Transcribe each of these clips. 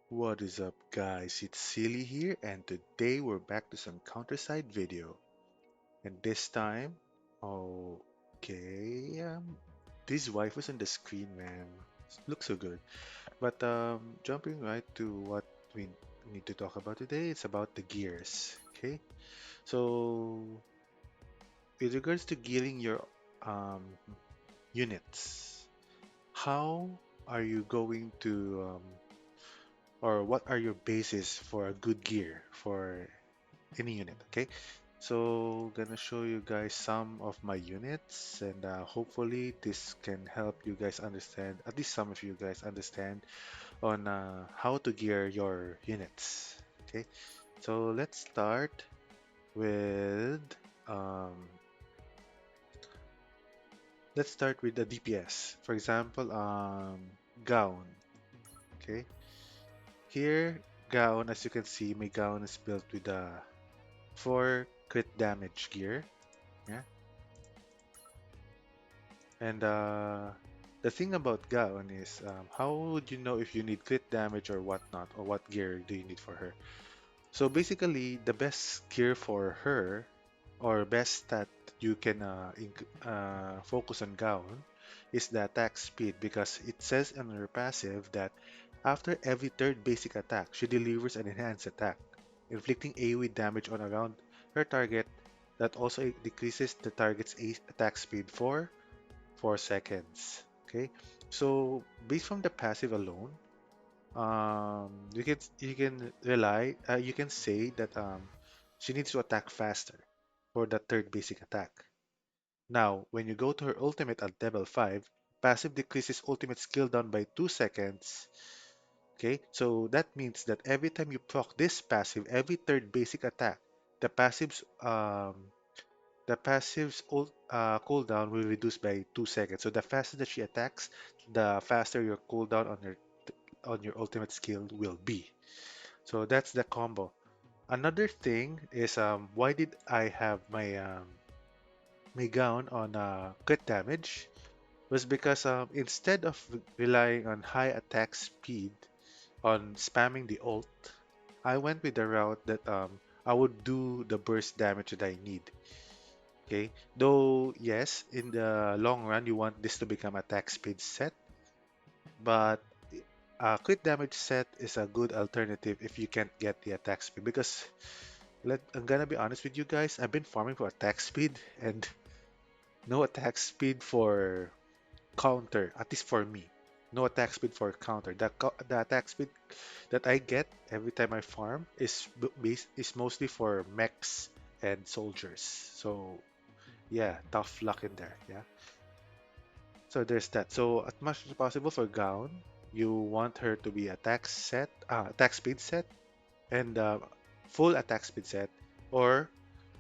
What is up, guys? It's Silly here, and today we're back to some counterside video. And this time, okay, this wife was on the screen, man. Looks so good. But jumping right to what we need to talk about today, it's about the gears. Okay, so with regards to gearing your um, units, how are you going to or what are your bases for a good gear for any unit? Okay, so gonna show you guys some of my units, and hopefully this can help you guys understand, at least some of you guys understand on how to gear your units. Okay, so with um, let's start with the DPS. For example, gown. Okay, here gown, as you can see, my gown is built with a 4 crit damage gear. Yeah, and the thing about Gaon is, how would you know if you need crit damage or whatnot, or what gear do you need for her? So basically, the best gear for her, or best stat you can focus on Gaon, is the attack speed, because it says in her passive that after every third basic attack, she delivers an enhanced attack, inflicting AoE damage on around her target that also decreases the target's attack speed for 4 seconds. Okay, so based from the passive alone, you can say that she needs to attack faster for the third basic attack. Now, when you go to her ultimate at level 5, passive decreases ultimate skill down by 2 seconds. Okay, so that means that every time you proc this passive, every third basic attack, the passive's cooldown will reduce by 2 seconds. So the faster that she attacks, the faster your cooldown on your ultimate skill will be. So that's the combo. Another thing is why did I have my gown on crit damage was because instead of relying on high attack speed on spamming the ult, I went with the route that I would do the burst damage that I need. Okay, though yes, in the long run you want this to become attack speed set, but a crit damage set is a good alternative if you can't get the attack speed. Because I'm gonna be honest with you guys, I've been farming for attack speed and no attack speed for counter, at least for me. No attack speed for counter. The attack speed that I get every time I farm is mostly for mechs and soldiers. So yeah, tough luck in there. Yeah. So there's that. So as much as possible for Gown, you want her to be attack speed set, and full attack speed set, or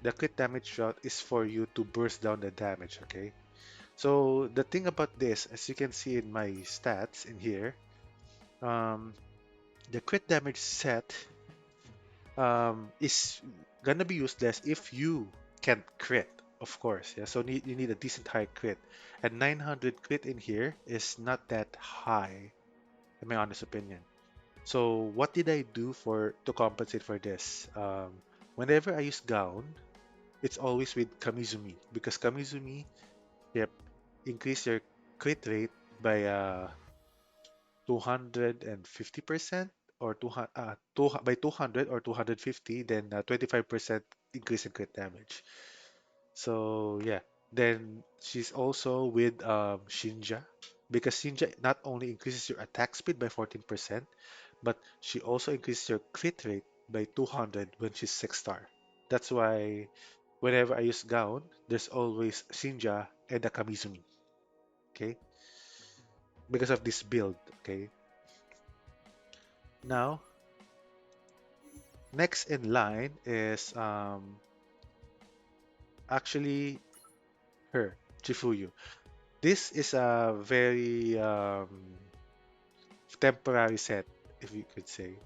the crit damage shot is for you to burst down the damage. Okay. So the thing about this, as you can see in my stats in here, um, the crit damage set is gonna be useless if you can't crit, of course. Yeah, so you need a decent high crit, and 900 crit in here is not that high, in my honest opinion. So what did I do for to compensate for this? Whenever I use Gown, it's always with Kamizumi, because Kamizumi, yep, increase your crit rate by 250%, or by 200 or 250, then 25% increase in crit damage. So yeah, then she's also with Shinja, because Shinja not only increases your attack speed by 14%, but she also increases your crit rate by 200 when she's 6 star. That's why whenever I use Gaon, there's always Shinja and a Kamizumi. Okay, because of this build. Okay, now next in line is actually her, Chifuyu. This is a very temporary set, if you could say,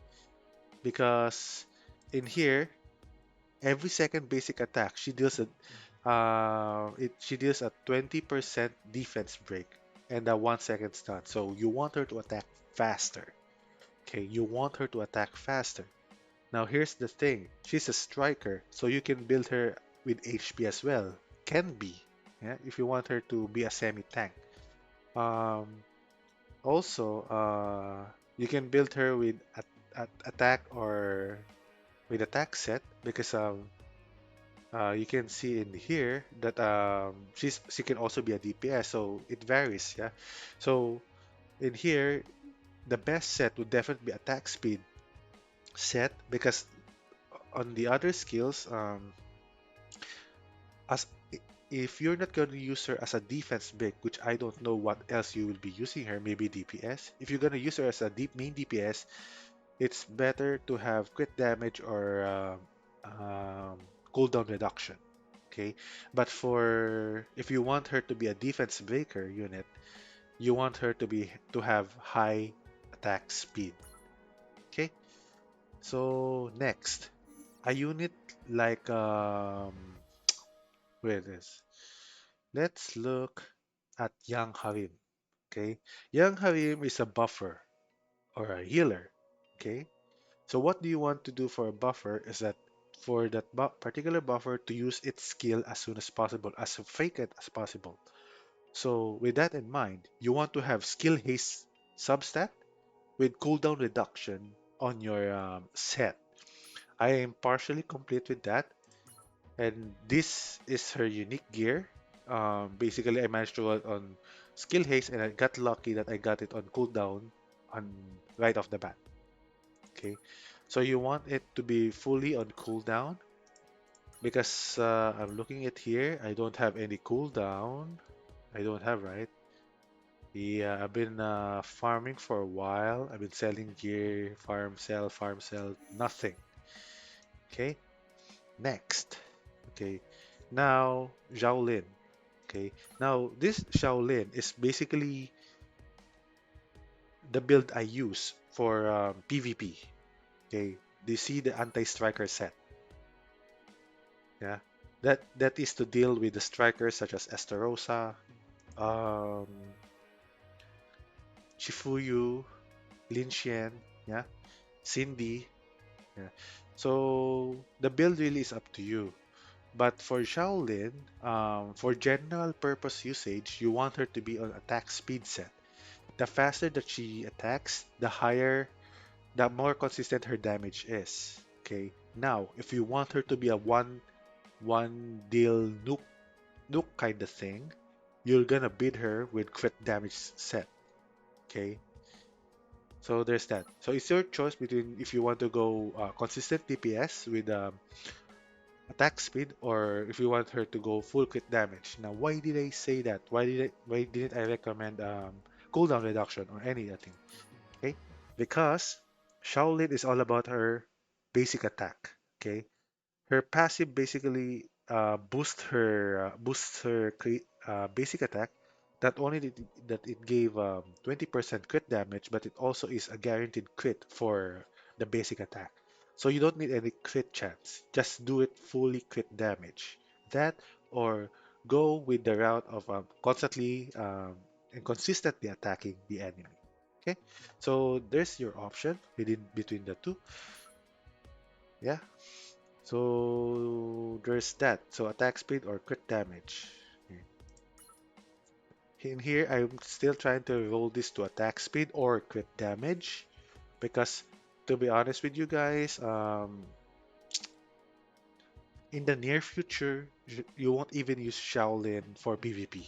because in here, every second basic attack, she deals a 20% defense break and a 1 second stun. So you want her to attack faster. Okay, you want her to attack faster. Now here's the thing. She's a striker, so you can build her with HP as well. Can be. Yeah, if you want her to be a semi-tank. Um, Also, you can build her with attack or with attack set because you can see in here that she can also be a DPS, so it varies. Yeah, so in here the best set would definitely be attack speed set because on the other skills, as if you're not going to use her as a defense big, which I don't know what else you will be using her, maybe DPS. If you're going to use her as a deep main DPS, it's better to have crit damage or um, cooldown reduction. Okay, but for if you want her to be a defense breaker unit, you want her to have high attack speed. Okay, so next, a unit like where it is. Let's look at Young Harim. Okay, Young Harim is a buffer or a healer. Okay, so what do you want to do for a buffer is that for that particular buffer to use its skill as soon as possible, as frequent as possible. So with that in mind, you want to have skill haste substat with cooldown reduction on your set. I am partially complete with that, and this is her unique gear. Basically, I managed to work on skill haste, and I got lucky that I got it on cooldown on right off the bat. Okay, so you want it to be fully on cooldown because I'm looking at here. I don't have any cooldown. I don't have, right? Yeah, I've been farming for a while. I've been selling gear, farm, sell, nothing. Okay, next. Okay, now Zhaolin. Okay, now this Zhaolin is basically the build I use for PvP. Okay, do you see the anti-striker set? Yeah, that is to deal with the strikers such as Esterosa, um, Shifuyu, Lin Xian, yeah, Cindy. Yeah. So the build really is up to you. But for Shaolin, for general purpose usage, you want her to be on attack speed set. The faster that she attacks, the more consistent her damage is. Okay. Now, if you want her to be a one deal nuke kind of thing, you're gonna beat her with crit damage set. Okay. So there's that. So it's your choice between if you want to go consistent DPS with attack speed or if you want her to go full crit damage. Now, why did I say that? Why didn't I recommend cooldown reduction or anything? Okay, because Shaolin is all about her basic attack. Okay, her passive basically boosts her basic attack. Not only that it gave 20% crit damage, but it also is a guaranteed crit for the basic attack. So you don't need any crit chance. Just do it fully crit damage. That or go with the route of constantly and consistently attacking the enemy. Okay, so there's your option within between the two. Yeah. So there's that. So attack speed or crit damage. In here, I'm still trying to roll this to attack speed or crit damage because, to be honest with you guys, in the near future, you won't even use Shaolin for PvP.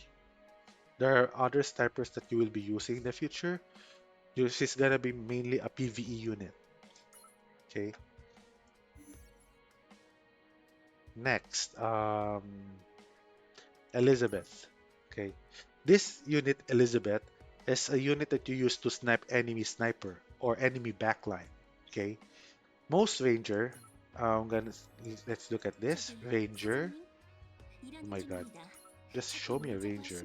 There are other snipers that you will be using in the future. She's gonna be mainly a PvE unit. Okay. Next, Elizabeth. Okay. This unit, Elizabeth, is a unit that you use to snipe enemy sniper or enemy backline. Okay. Most ranger, I'm gonna let's look at this ranger. Oh my god, just show me a ranger.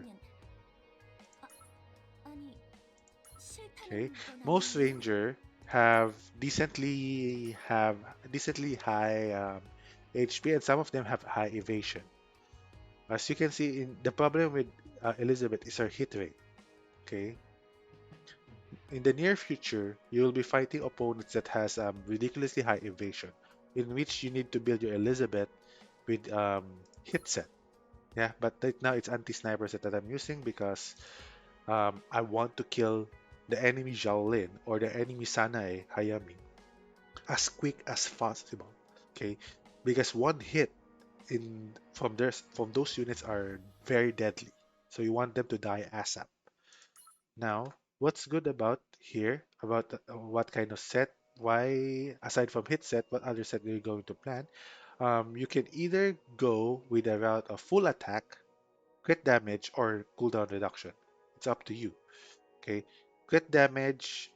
Okay. Most ranger have decently high HP and some of them have high evasion. As you can see, in the problem with Elizabeth is her hit rate. Okay. In the near future, you will be fighting opponents that has ridiculously high evasion, in which you need to build your Elizabeth with hit set. Yeah, but right now it's anti-sniper set that I'm using because I want to kill the enemy Zhaolin or the enemy Sanae Hayami as quick as possible. Okay, because one hit in from those units are very deadly. So you want them to die ASAP. Now, what's good about here about what kind of set? Why aside from hit set, what other set are you going to plan? You can either go with a route of full attack, crit damage, or cooldown reduction. It's up to you. Okay, crit damage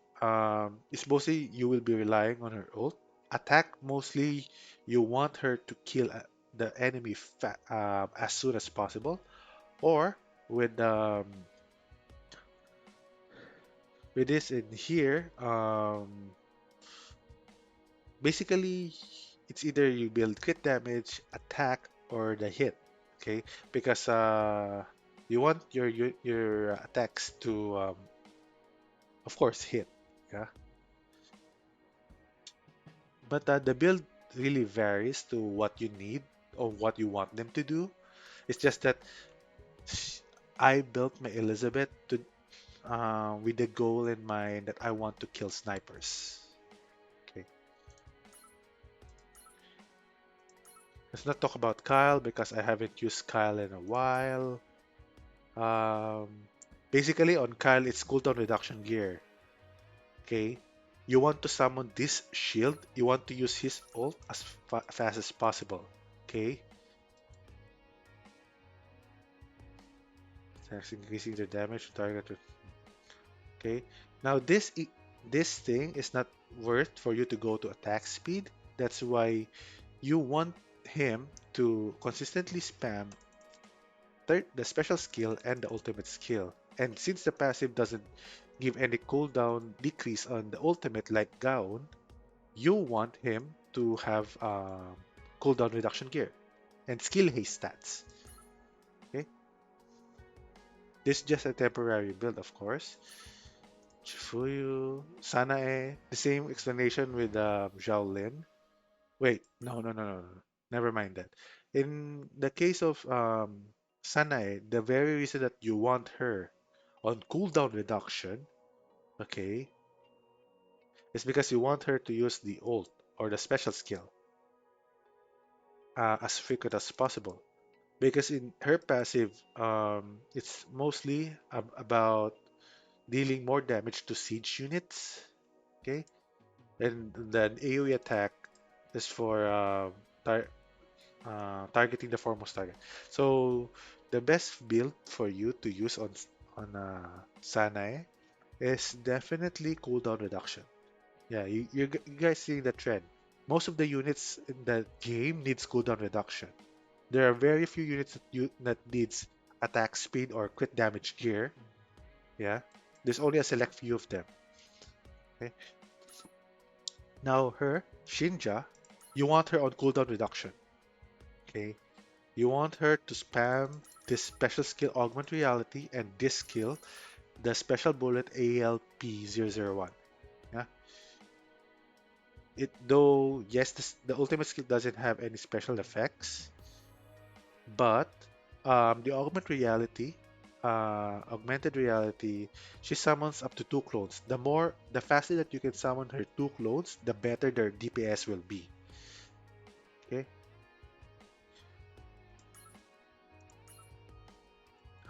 is mostly you will be relying on her ult. Attack mostly you want her to kill the enemy as soon as possible, or with with this in here, basically it's either you build crit damage, attack, or the hit. Okay, because you want your attacks to of course hit. Yeah, but the build really varies to what you need or what you want them to do. It's just that I built my Elizabeth to with the goal in mind that I want to kill snipers. Okay, let's not talk about Kyle because I haven't used Kyle in a while. Um, basically, on Kyle, it's cooldown reduction gear. Okay, you want to summon this shield. You want to use his ult as fast as possible. Okay, that's increasing the damage to target. Okay, now this thing is not worth for you to go to attack speed. That's why you want him to consistently spam the special skill and the ultimate skill. And since the passive doesn't give any cooldown decrease on the ultimate like Gaon, you want him to have cooldown reduction gear and skill haste stats. Okay, this is just a temporary build, of course. Chifuyu, Sanae, the same explanation with Zhaolin. Wait, no. Never mind that. In the case of Sanae, the very reason that you want her on cooldown reduction, okay, is because you want her to use the ult or the special skill as frequent as possible. Because in her passive, it's mostly about dealing more damage to siege units, okay, and then AoE attack is for tar targeting the foremost target. So the best build for you to use on Sanae is definitely cooldown reduction. Yeah, you guys seeing the trend. Most of the units in the game needs cooldown reduction. There are very few units that needs attack speed or crit damage gear. Yeah, there's only a select few of them. Okay, now her Shinja, you want her on cooldown reduction. Okay, you want her to spam this special skill Augment Reality and this skill, the special bullet ALP001. Yeah. It though yes, the ultimate skill doesn't have any special effects, but the augmented reality, she summons up to two clones. The faster that you can summon her two clones, the better their DPS will be. Okay,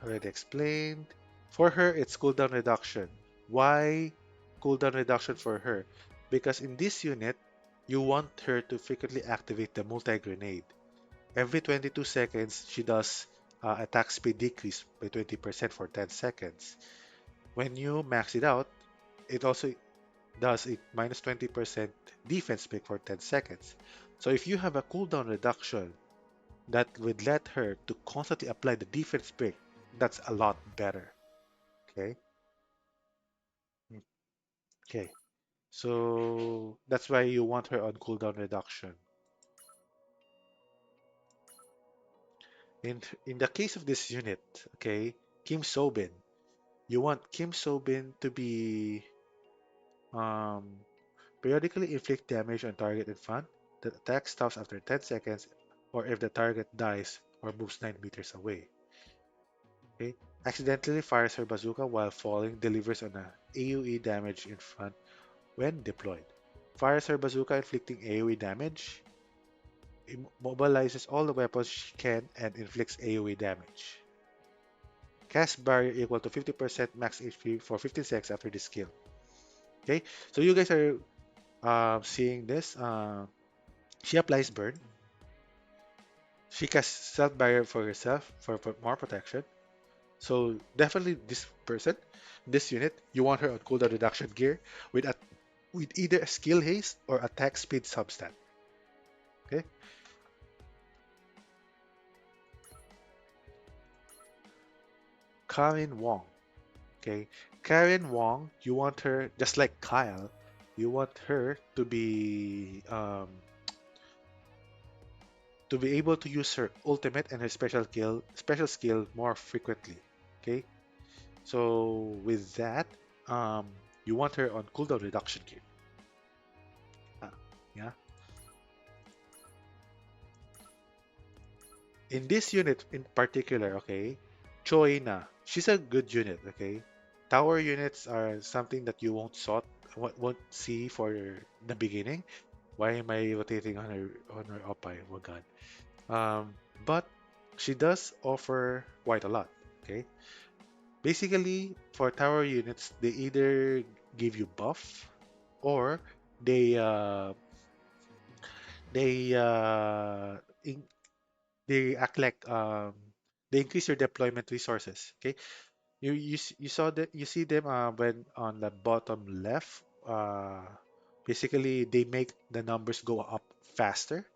already explained. For her, it's cooldown reduction. Why cooldown reduction for her? Because in this unit, you want her to frequently activate the multi-grenade. Every 22 seconds, she does attack speed decrease by 20% for 10 seconds. When you max it out, it also does a minus 20% defense pick for 10 seconds. So if you have a cooldown reduction that would let her to constantly apply the defense pick, that's a lot better. Okay. Okay. So that's why you want her on cooldown reduction. In the case of this unit, okay, Kim Sobin, you want Kim Sobin to be. Um, Periodically inflict damage on target in front. The attack stops after 10 seconds or if the target dies or moves 9 meters away. Okay? Accidentally fires her bazooka while falling, delivers on a AoE damage in front when deployed. Fires her bazooka, inflicting AoE damage. Immobilizes all the weapons she can and inflicts AoE damage. Cast barrier equal to 50% max HP for 15 seconds after this skill. Okay, so you guys are seeing this. She applies burn. She casts self barrier for herself for more protection. So definitely this person, this unit, you want her on cooldown reduction gear with a with either a skill haste or attack speed substat. Okay, Karin Wong. Okay, Karin Wong, you want her just like Kyle. You want her to be able to use her ultimate and her special skill more frequently. Okay, so with that, um, you want her on cooldown reduction gear. Uh, yeah. In this unit in particular, okay, Choina, she's a good unit. Okay, tower units are something that you won't see for the beginning. Why am I rotating on her Oppai? Oh god. Um, but she does offer quite a lot. Okay, basically, for tower units, they either give you buff or they uh, they uh, in, they act like they increase your deployment resources. Okay, you saw that you see them when on the bottom left. Basically, they make the numbers go up faster.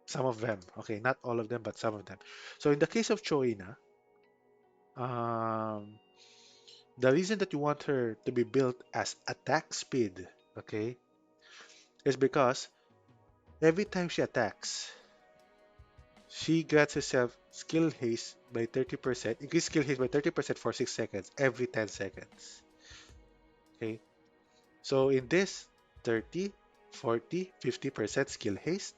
Some of them, okay, not all of them, but some of them. So in the case of Choina, um, the reason that you want her to be built as attack speed, okay, is because every time she attacks, she grants herself skill haste by 30%, increase skill haste by 30% for 6 seconds every 10 seconds. Okay, so in this 30, 40, 50% skill haste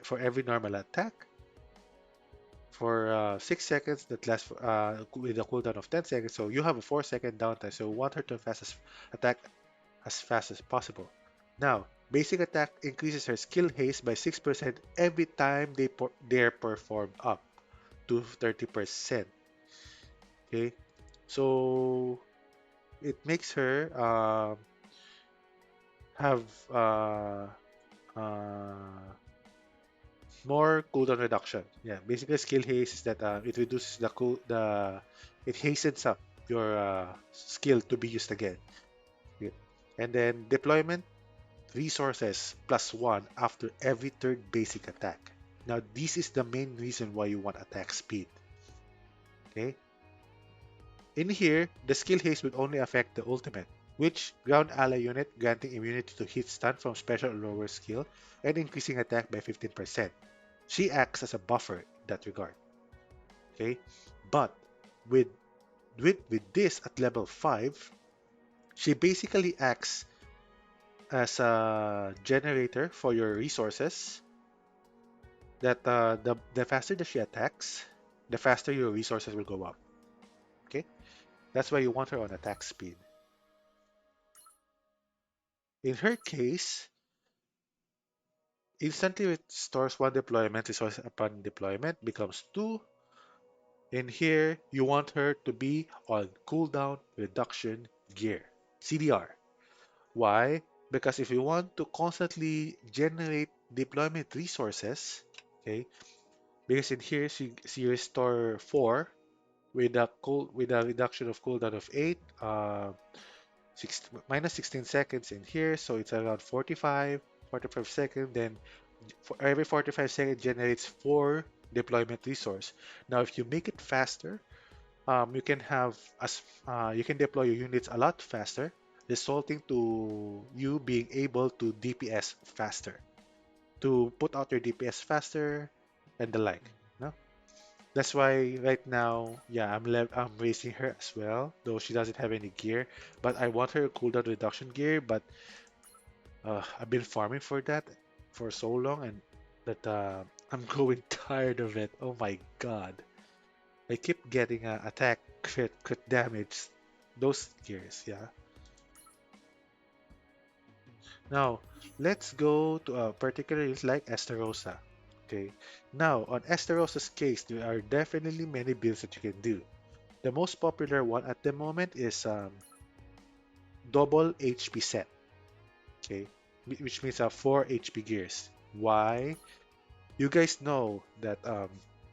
for every normal attack for 6 seconds that lasts with a cooldown of 10 seconds. So you have a 4-second downtime. So you want her to attack as fast as possible. Now, basic attack increases her skill haste by 6% every time they're performed up to 30%. Okay, so it makes her have uh, more cooldown reduction. Yeah, basically skill haste is that it reduces it hastens up your skill to be used again. Yeah. And then deployment resources +1 after every third basic attack. Now this is the main reason why you want attack speed. Okay. In here, the skill haste would only affect the ultimate, which ground ally unit granting immunity to hit stun from special or lower skill and increasing attack by 15%. She acts as a buffer in that regard. Okay, but with with this at level 5, she basically acts as a generator for your resources. That the faster that she attacks, the faster your resources will go up. Okay, that's why you want her on attack speed. In her case, instantly restores one deployment resource upon deployment becomes two. In here, you want her to be on cooldown reduction gear, CDR. Why? Because if you want to constantly generate deployment resources, okay, because in here she restore 4 with a reduction of cooldown of 8, 16 seconds in here, so it's around 45 seconds. Then for every 45 seconds generates 4 deployment resource. Now, if you make it faster, you can deploy your units a lot faster, resulting to you being able to DPS faster, to put out your DPS faster, and the like. No? That's why right now, yeah, I'm racing her as well, though she doesn't have any gear. But I want her cooldown reduction gear, but I've been farming for that for so long, and that I'm growing tired of it. Oh my god. I keep getting attack, crit damage. Those gears, yeah. Now, let's go to a particular use like Esterosa. Okay. Now, on Esterosa's case, there are definitely many builds that you can do. The most popular one at the moment is double HP set. Okay. Which means 4 HP gears. Why? You guys know that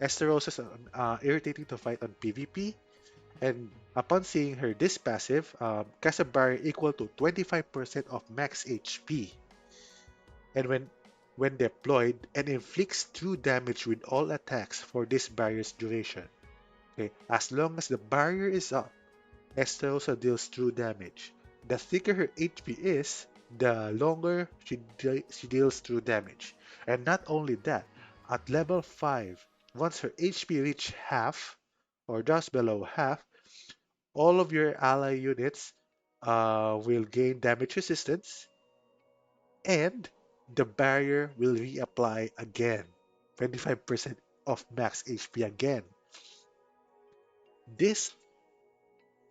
Esterosa is irritating to fight on PvP, and upon seeing her this passive, cast a barrier equal to 25% of max HP, and when deployed, and inflicts true damage with all attacks for this barrier's duration. Okay, as long as the barrier is up, Esterosa deals true damage. The thicker her HP is, the longer she deals true damage. And not only that, at level 5, once her HP reach half, or just below half, all of your ally units will gain damage resistance, and the barrier will reapply again. 25% of max HP again. This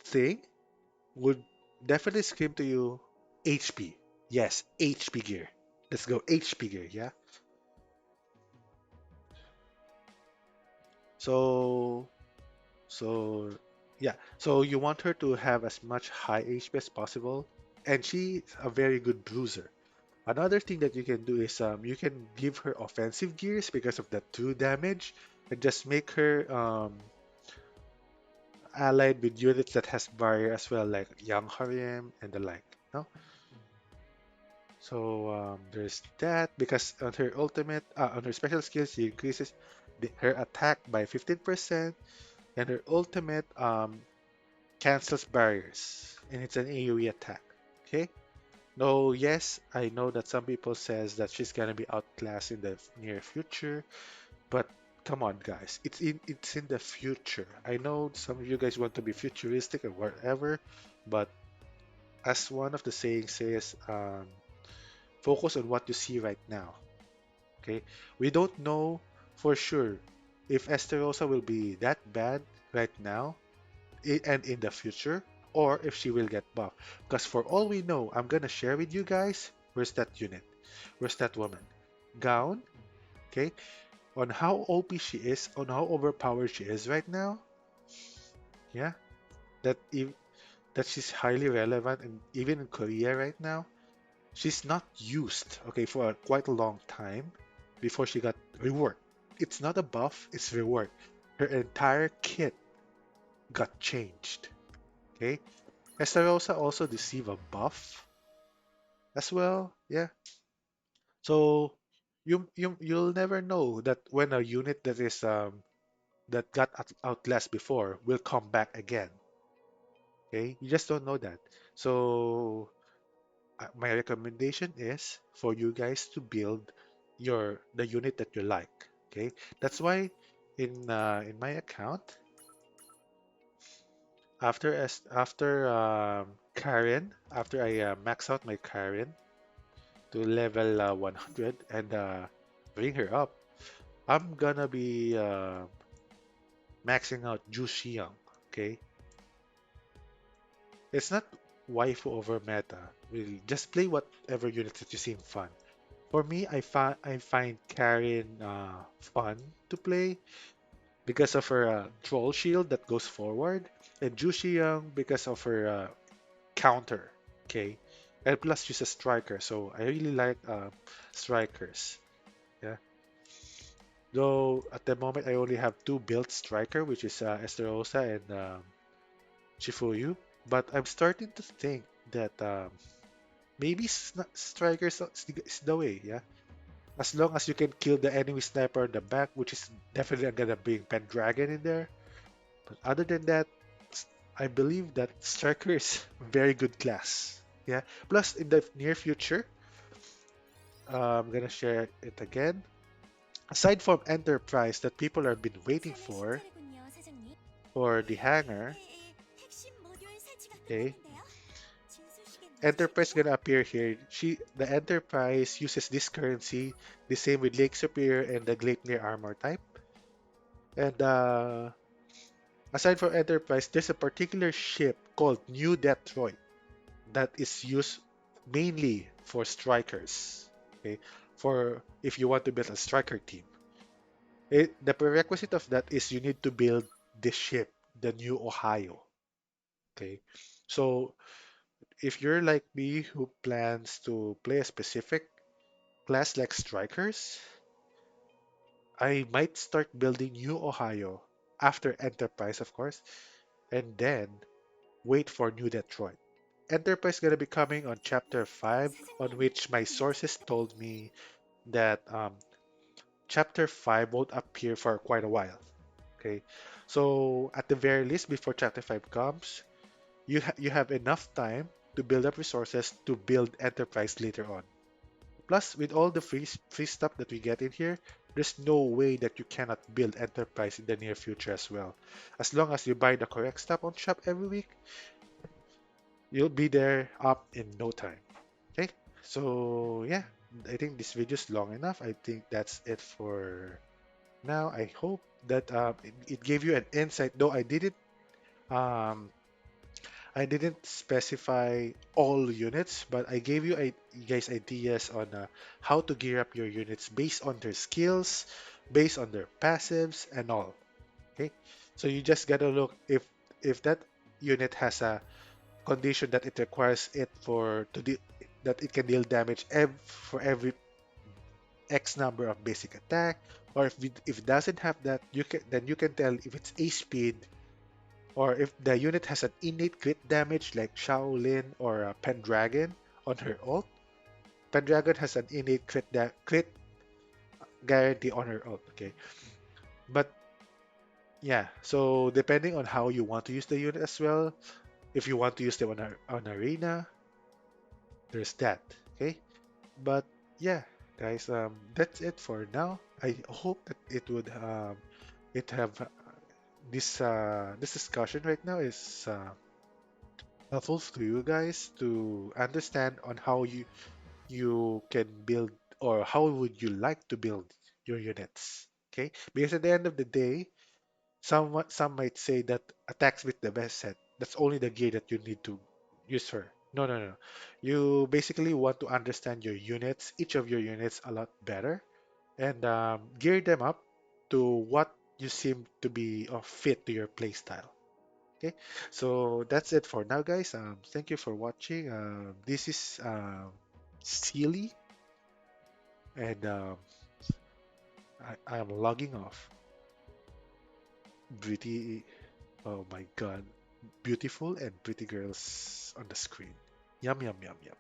thing would definitely scream to you HP. Yes, HP gear. Let's go HP gear, yeah? So, so, yeah. So you want her to have as much high HP as possible, and she's a very good bruiser. Another thing that you can do is you can give her offensive gears because of the true damage, and just make her allied with units that has barrier as well, like young Harim and the like. No? So there's that because on her special skills, she increases her attack by 15%, and her ultimate cancels barriers, and it's an AoE attack. Okay. No, yes, I know that some people says that she's gonna be outclassed in the near future, but come on, guys, it's in the future. I know some of you guys want to be futuristic or whatever, but as one of the sayings says, focus on what you see right now. Okay, we don't know for sure if Esterosa will be that bad right now and in the future, or if she will get buffed. Because for all we know, I'm gonna share with you guys where's that unit, where's that woman, Gown. Okay, on how OP she is, on how overpowered she is right now. Yeah, that if, that she's highly relevant, and even in Korea right now, she's not used. Okay, for quite a long time before she got reworked. It's not a buff, it's reworked. Her entire kit got changed. Okay, Esterosa also received a buff as well. Yeah, so you'll never know that when a unit that is that got outlast before will come back again. Okay, you just don't know that. So my recommendation is for you guys to build the unit that you like. Okay, that's why in my account after Karin, after I max out my Karin to level 100 and bring her up, I'm gonna be maxing out Ju Xiang. Okay, it's not waifu over meta. Really, just play whatever units that you seem fun. For me, I find Karin fun to play because of her troll shield that goes forward, and Ju Xiang because of her counter. Okay, and plus she's a striker, so I really like strikers. Yeah. Though at the moment I only have two built striker, which is Esterosa and Chifuyu. But I'm starting to think that maybe strikers is the way. Yeah, as long as you can kill the enemy sniper in the back, which is definitely gonna bring Pendragon in there. But other than that, I believe that striker is very good class. Yeah. Plus, in the near future, I'm gonna share it again. Aside from Enterprise that people have been waiting for the hangar, okay, Enterprise gonna appear here. The Enterprise uses this currency, the same with Lake Superior and the Gleipnir armor type. And aside from Enterprise, there's a particular ship called New Detroit that is used mainly for strikers. Okay, for if you want to build a striker team. The prerequisite of that is you need to build this ship, the New Ohio. Okay, so if you're like me who plans to play a specific class like strikers, I might start building New Ohio after Enterprise, of course, and then wait for New Detroit. Enterprise gonna be coming on chapter 5, on which my sources told me that chapter 5 won't appear for quite a while. Okay, so at the very least, before chapter 5 comes, you have enough time to build up resources to build Enterprise later on. Plus, with all the free stuff that we get in here, there's no way that you cannot build Enterprise in the near future as well. As long as you buy the correct stuff on shop every week, you'll be there up in no time. Okay, so yeah, I think this video is long enough. I think that's it for now. I hope that it gave you an insight, though um, I didn't specify all units, but I gave you guys ideas on how to gear up your units based on their skills, based on their passives, and all. Okay, so you just gotta look if that unit has a condition that it requires it for to deal that it can deal damage for every X number of basic attack, or if it doesn't have that, you can tell if it's A speed or if the unit has an innate crit damage like Zhaolin or Pendragon on her ult. Pendragon has an innate crit guarantee on her ult. Okay, but yeah, so depending on how you want to use the unit as well, if you want to use them on arena, there's that. Okay, but yeah, guys, that's it for now. I hope that it have this discussion right now is helpful to you guys to understand on how you can build or how would you like to build your units. Okay, because at the end of the day, some might say that attacks with the best set, that's only the gear that you need to use for. No, no, no. You basically want to understand your units, each of your units a lot better, and gear them up to what you seem to be of fit to your playstyle. Okay, so that's it for now, guys. Thank you for watching. This is Sealy, and I'm logging off. Pretty, oh my God, beautiful and pretty girls on the screen. Yum, yum, yum, yum.